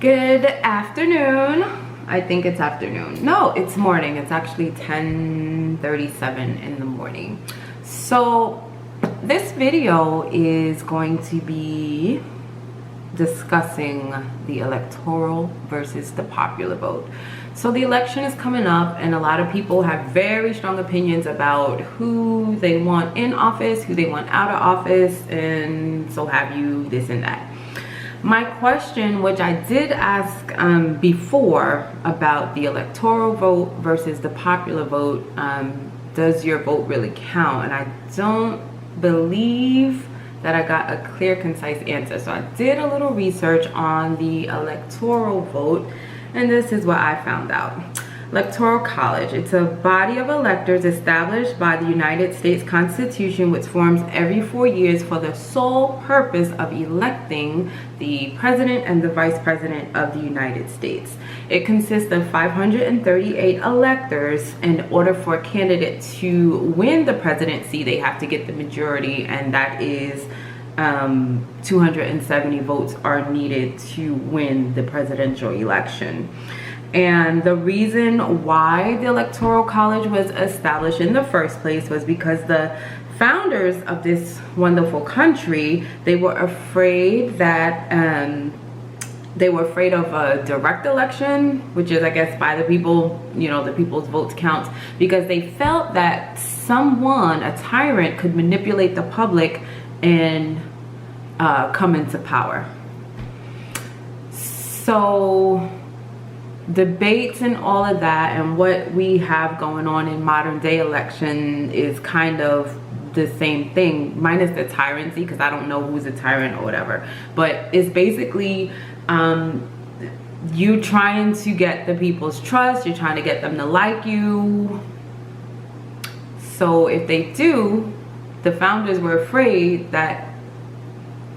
Good afternoon. I think it's afternoon. No, it's morning. It's actually 10:37 in the morning. So this video is going to be discussing the electoral versus the popular vote. So the election is coming up and a lot of people have very strong opinions about who they want in office, who they want out of office, and so have you, this and that. My question, which I did ask before about the electoral vote versus the popular vote, does your vote really count? And I don't believe that I got a clear, concise answer. So I did a little research on the electoral vote, and this is what I found out. Electoral College, it's a body of electors established by the United States Constitution, which forms every 4 years for the sole purpose of electing the president and the vice president of the United States. It consists of 538 electors. In order for a candidate to win the presidency, they have to get the majority, and that is 270 votes are needed to win the presidential election. And the reason why the Electoral College was established in the first place was because the founders of this wonderful country, they were afraid that they were afraid of a direct election, which is, I guess, by the people, you know, the people's votes count, because they felt that someone, a tyrant, could manipulate the public and come into power. So debates and all of that and what we have going on in modern day election is kind of the same thing, minus the tyranny, because I don't know who's a tyrant or whatever, but it's basically you trying to get the people's trust, you're trying to get them to like you. So if they do, the founders were afraid that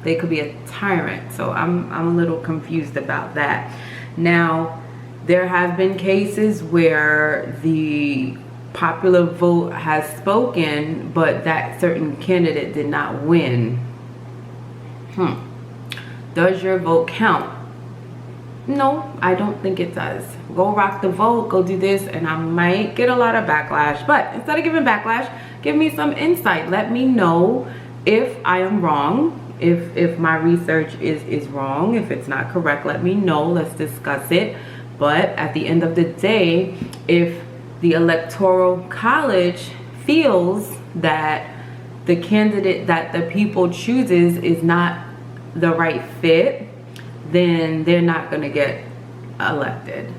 they could be a tyrant. So I'm a little confused about that. Now, there have been cases where the popular vote has spoken, but that certain candidate did not win. Does your vote count? No, I don't think it does. Go rock the vote, go do this, and I might get a lot of backlash. But instead of giving backlash, give me some insight. Let me know if I am wrong, if my research is wrong, if it's not correct. Let me know. Let's discuss it. But at the end of the day, if the Electoral College feels that the candidate that the people chooses is not the right fit, then they're not going to get elected.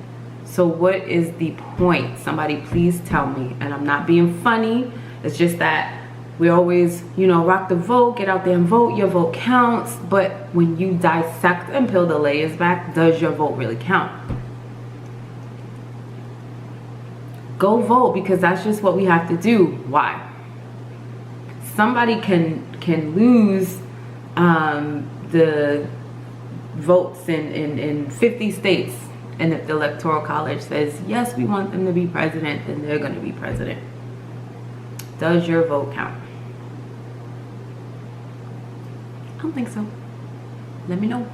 So what is the point? Somebody please tell me. And I'm not being funny. It's just that we always, you know, rock the vote, get out there and vote. Your vote counts. But when you dissect and peel the layers back, does your vote really count? Go vote, because that's just what we have to do. Why? Somebody can lose the votes in 50 states, and if the Electoral College says yes, we want them to be president, then they're going to be president. Does your vote count? I don't think so. Let me know.